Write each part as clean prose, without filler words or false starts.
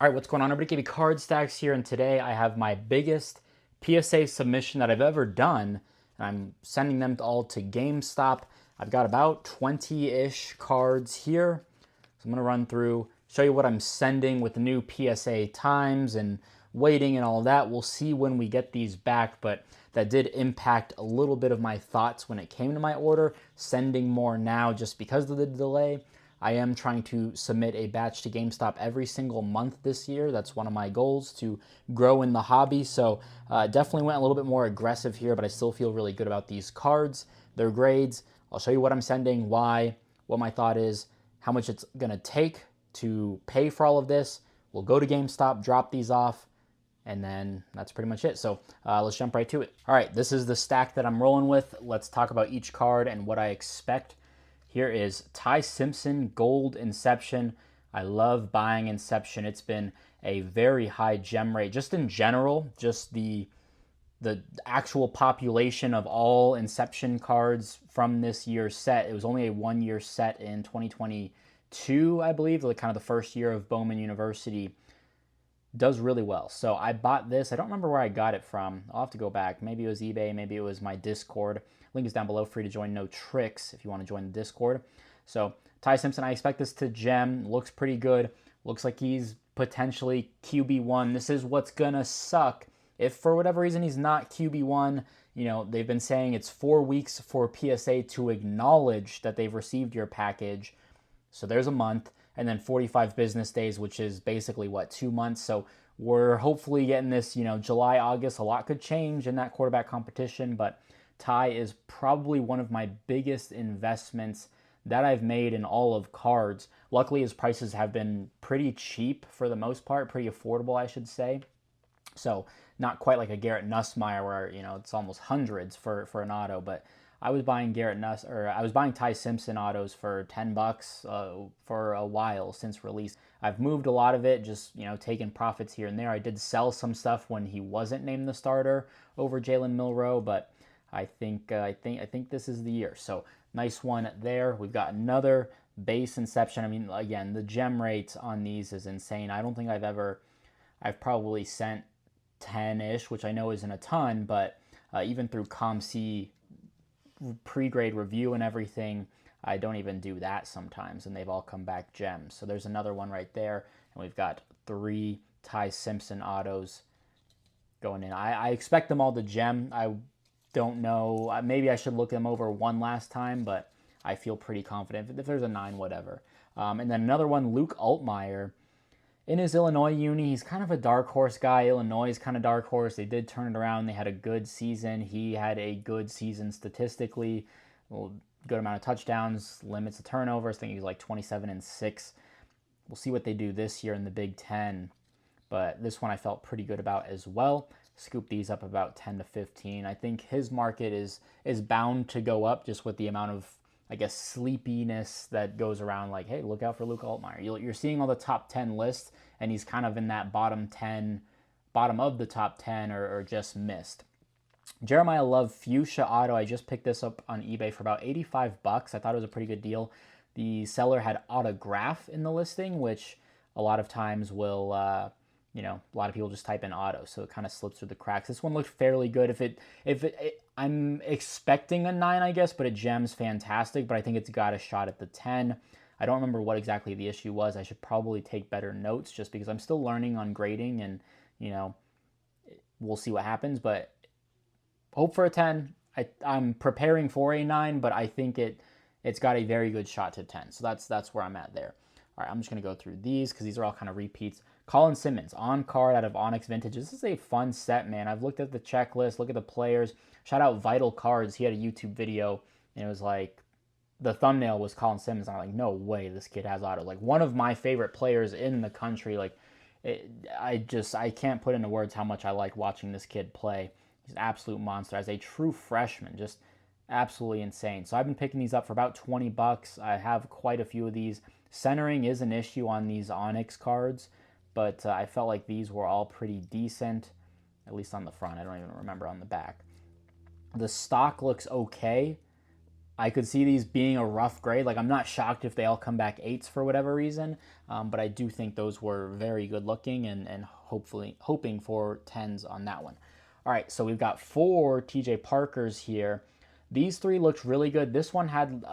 All right, what's going on, everybody? KB Card Stacks here, and today I have my biggest PSA submission that I've ever done, and I'm sending them all to GameStop. I've got about 20-ish cards here, so I'm going to run through, show you what I'm sending with the new PSA times and waiting and all that. We'll see when we get these back, but that did impact a little bit of my thoughts when it came to my order, sending more now just because of the delay. I am trying to submit a batch to GameStop every single month this year. That's one of my goals, to grow in the hobby. So definitely went a little bit more aggressive here, but I still feel really good about these cards, their grades. I'll show you what I'm sending, why, what my thought is, how much it's going to take to pay for all of this. We'll go to GameStop, drop these off, and then that's pretty much it. So let's jump right to it. All right, this is the stack that I'm rolling with. Let's talk about each card and what I expect. Here is Ty Simpson Gold Inception. I love buying Inception. It's been a very high gem rate. Just in general, just the actual population of all Inception cards from this year's set. It was only a one-year set in 2022, I believe, like kind of the first year of Bowman University. Does really well. So I bought this. I don't remember where I got it from. I'll have to go back. Maybe it was eBay. Maybe it was my Discord. Link is down below. Free to join. No tricks if you want to join the Discord. So Ty Simpson, I expect this to gem. Looks pretty good. Looks like he's potentially QB1. This is what's going to suck. If for whatever reason he's not QB1, you know, they've been saying it's 4 weeks for PSA to acknowledge that they've received your package. So there's a month. And then 45 business days, which is basically, what, 2 months? So we're hopefully getting this, you know, July, August. A lot could change in that quarterback competition, but Ty is probably one of my biggest investments that I've made in all of cards. Luckily, his prices have been pretty cheap for the most part, pretty affordable, I should say. So not quite like a Garrett Nussmeier where, you know, it's almost hundreds for an auto, but I was buying I was buying Ty Simpson autos for $10 for a while since release. I've moved a lot of it, just, you know, taking profits here and there. I did sell some stuff when he wasn't named the starter over Jalen Milroe, but I think this is the year. So nice one there. We've got another base Inception. I mean, again, the gem rate on these is insane. I don't think I've probably sent 10-ish, which I know isn't a ton, but even through ComC pre-grade review and everything, I don't even do that sometimes, and they've all come back gems. So there's another one right there, and we've got 3 Ty Simpson autos going in. I expect them all to gem. I don't know. Maybe I should look them over one last time, but I feel pretty confident. If there's a 9, whatever. And then another one, Luke Altmaier. In his Illinois uni, he's kind of a dark horse guy. Illinois is kind of dark horse. They did turn it around. They had a good season. He had a good season statistically. Good amount of touchdowns, limits of turnovers. I think he's like 27-6. We'll see what they do this year in the Big Ten. But this one I felt pretty good about as well. Scoop these up about 10 to 15. I think his market is bound to go up just with the amount of, I guess, sleepiness that goes around, like, hey, look out for Luke Altmaier. You're seeing all the top 10 lists, and he's kind of in that bottom of the top 10, or just missed. Jeremiah Love Fuchsia Auto. I just picked this up on eBay for about $85. I thought it was a pretty good deal. The seller had autograph in the listing, which a lot of times will, you know, a lot of people just type in auto, so it kind of slips through the cracks. This one looked fairly good. I'm expecting a 9, I guess, but it gems fantastic, but I think it's got a shot at the 10. I don't remember what exactly the issue was. I should probably take better notes just because I'm still learning on grading, and, you know, we'll see what happens, but hope for a 10. I'm preparing for a 9, but I think it's got a very good shot to 10. So that's where I'm at there. All right, I'm just going to go through these because these are all kind of repeats. Colin Simmons, on card out of Onyx Vintage. This is a fun set, man. I've looked at the checklist, look at the players. Shout out Vital Cards. He had a YouTube video, and it was like, the thumbnail was Colin Simmons. I'm like, no way this kid has auto. Like, one of my favorite players in the country. Like, I can't put into words how much I like watching this kid play. He's an absolute monster. As a true freshman, just absolutely insane. So I've been picking these up for about $20. I have quite a few of these. Centering is an issue on these Onyx cards, but I felt like these were all pretty decent, at least on the front. I don't even remember on the back. The stock looks okay. I could see these being a rough grade. Like, I'm not shocked if they all come back 8s for whatever reason, but I do think those were very good looking, and hopefully hoping for 10s on that one. All right, so we've got 4 TJ Parkers here. These 3 looked really good. This one had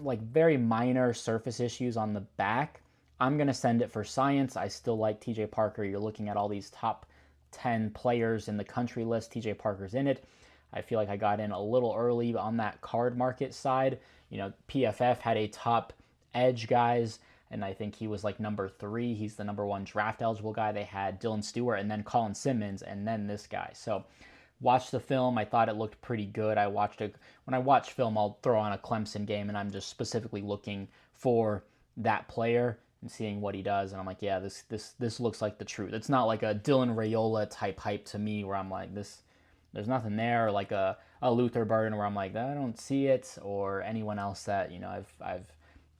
like very minor surface issues on the back. I'm going to send it for science. I still like TJ Parker. You're looking at all these top 10 players in the country list. TJ Parker's in it. I feel like I got in a little early on that card market side. You know, PFF had a top edge guys, and I think he was like number 3. He's the number 1 draft eligible guy. They had Dylan Stewart and then Colin Simmons and then this guy. So watched the film. I thought it looked pretty good. When I watch film, I'll throw on a Clemson game, and I'm just specifically looking for that player and seeing what he does. And I'm like, yeah, this looks like the truth. It's not like a Dylan Raiola type hype to me where I'm like, there's nothing there, or like a Luther Burden where I'm like, I don't see it, or anyone else that, you know, I've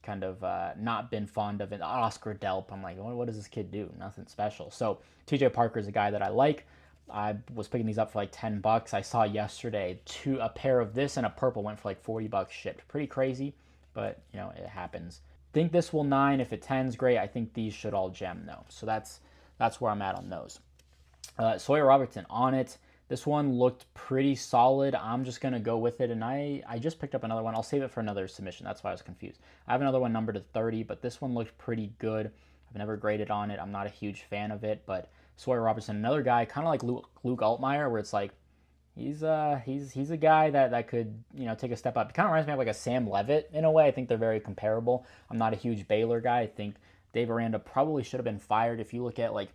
kind of not been fond of it. Oscar Delp, I'm like, what does this kid do? Nothing special. So TJ Parker is a guy that I like. I was picking these up for like $10. I saw yesterday a pair of this and a purple went for like $40 shipped. Pretty crazy, but you know, it happens. Think this will 9. If it 10's great. I think these should all gem though. So that's where I'm at on those. Sawyer Robertson on it. This one looked pretty solid. I'm just going to go with it, and I just picked up another one. I'll save it for another submission. That's why I was confused. I have another one numbered to 30, but this one looked pretty good. I've never graded on it. I'm not a huge fan of it, but Sawyer Robertson, another guy, kind of like Luke Altmaier, where it's like he's a guy that could, you know, take a step up. He kind of reminds me of like a Sam Levitt in a way. I think they're very comparable. I'm not a huge Baylor guy. I think Dave Aranda probably should have been fired. If you look at like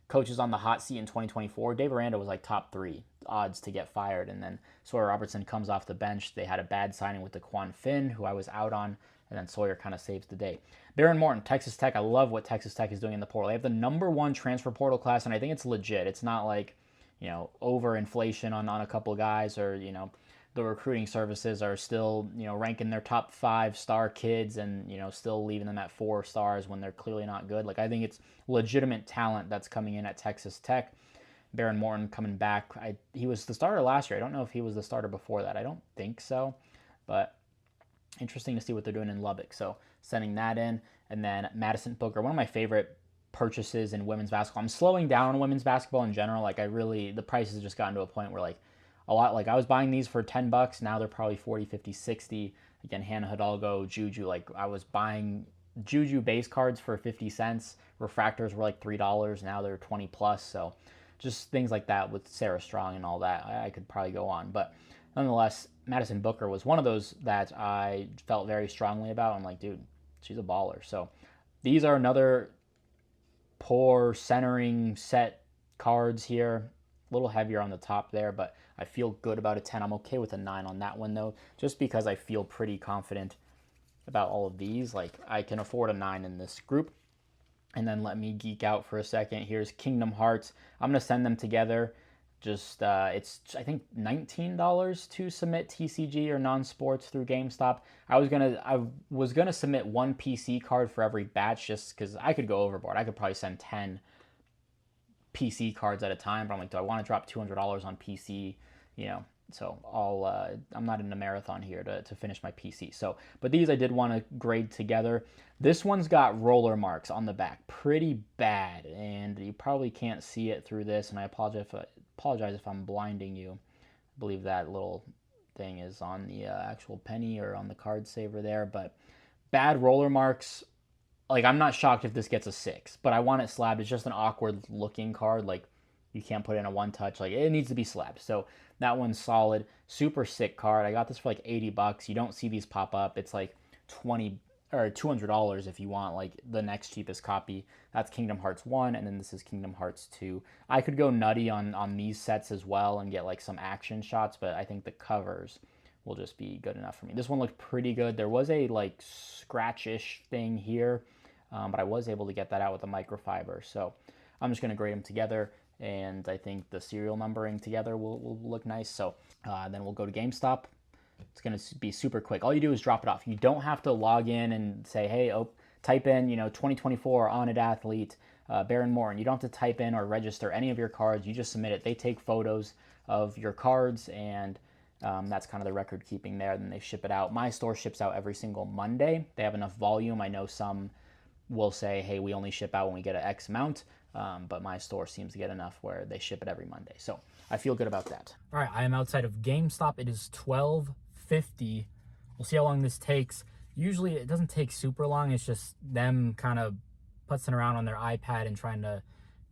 coaches on the hot seat in 2024, Dave Aranda was like top 3 odds to get fired, and then Sawyer Robertson comes off the bench. They had a bad signing with DeQuan Finn, who I was out on, and then Sawyer kind of saves the day. Baron Morton, Texas Tech. I love what Texas Tech is doing in the portal. They have the number 1 transfer portal class, and I think it's legit. It's not like, you know, overinflation on a couple of guys, or, you know, the recruiting services are still, you know, ranking their top 5-star kids and, you know, still leaving them at 4 stars when they're clearly not good. Like, I think it's legitimate talent that's coming in at Texas Tech. Baron Morton coming back. He was the starter last year. I don't know if he was the starter before that. I don't think so, but interesting to see what they're doing in Lubbock. So sending that in. And then Madison Booker, one of my favorite purchases in women's basketball. I'm slowing down on women's basketball in general. Like, the prices have just gotten to a point where like a lot, like I was buying these for $10. Now they're probably 40, 50, 60. Again, Hannah Hidalgo, Juju, like I was buying Juju base cards for 50 cents. Refractors were like $3. Now they're 20 plus. So just things like that with Sarah Strong and all that. I could probably go on. But nonetheless, Madison Booker was one of those that I felt very strongly about. I'm like, dude, she's a baller. So these are another poor centering set cards here. A little heavier on the top there, but I feel good about a 10. I'm okay with a 9 on that one, though, just because I feel pretty confident about all of these. Like, I can afford a 9 in this group. And then let me geek out for a second. Here's Kingdom Hearts. I'm going to send them together. Just, it's, I think, $19 to submit TCG or non-sports through GameStop. I was gonna submit 1 PC card for every batch, just because I could go overboard. I could probably send 10 PC cards at a time, but I'm like, do I want to drop $200 on PC? You know, so I'm not in a marathon here to finish my PC. So, but these I did want to grade together. This one's got roller marks on the back, pretty bad, and you probably can't see it through this, and I apologize if I'm blinding you. I believe that little thing is on the actual penny or on the card saver there, but bad roller marks. Like, I'm not shocked if this gets a 6, but I want it slabbed. It's just an awkward looking card. Like, you can't put in a 1-touch. Like, it needs to be slabbed. So that one's solid. Super sick card. I got this for like $80. You don't see these pop up. It's like $200 if you want like the next cheapest copy. That's Kingdom Hearts 1, and then this is Kingdom Hearts 2. I could go nutty on these sets as well and get like some action shots, but I think the covers will just be good enough for me. This one looked pretty good. There was a like scratch-ish thing here, but I was able to get that out with a microfiber. So I'm just going to grade them together, and I think the serial numbering together will look nice. So then we'll go to GameStop. It's going to be super quick. All you do is drop it off. You don't have to log in and say, hey, type in, 2024 On-It Athlete, Baron Morton. You don't have to type in or register any of your cards. You just submit it. They take photos of your cards, and That's kind of the record keeping there. Then they ship it out. My store ships out every single Monday. They have enough volume. I know some will say, hey, we only ship out when we get an X amount. But my store seems to get enough where they ship it every Monday. So I feel good about that. All right, I am outside of GameStop. It is 12:50. We'll see how long this takes. Usually it doesn't take super long. It's just them kind of putzing around on their iPad and trying to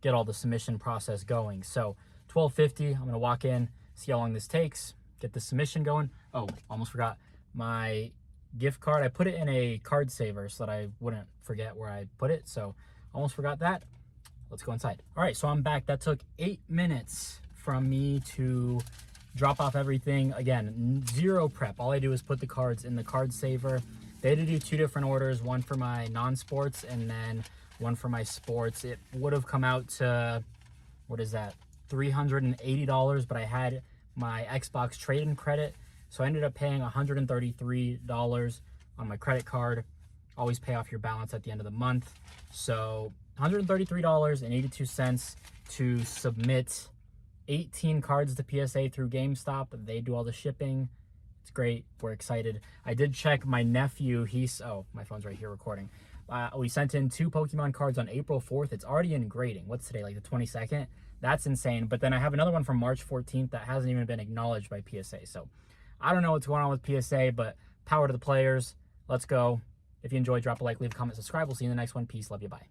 get all the submission process going. So 12:50, I'm gonna walk in, see how long this takes, get the submission going. Oh, almost forgot my gift card. I put it in a card saver so that I wouldn't forget where I put it. So almost forgot that. Let's go inside. All right, so I'm back. That took 8 minutes from me to drop off everything. Again, zero prep. All I do is put the cards in the card saver. They had to do 2 different orders, one for my non-sports and then one for my sports. It would have come out to, what is that, $380, but I had my Xbox trade-in credit, so I ended up paying $133 on my credit card. Always pay off your balance at the end of the month. So $133.82 to submit 18 cards to PSA through GameStop. They do all the shipping. It's great. We're excited. I did check my nephew. Oh, my phone's right here recording. We sent in 2 Pokemon cards on April 4th. It's already in grading. What's today, like the 22nd? That's insane. But then I have another one from March 14th that hasn't even been acknowledged by PSA. So I don't know what's going on with PSA, but power to the players. Let's go. If you enjoyed, drop a like, leave a comment, subscribe. We'll see you in the next one. Peace. Love you. Bye.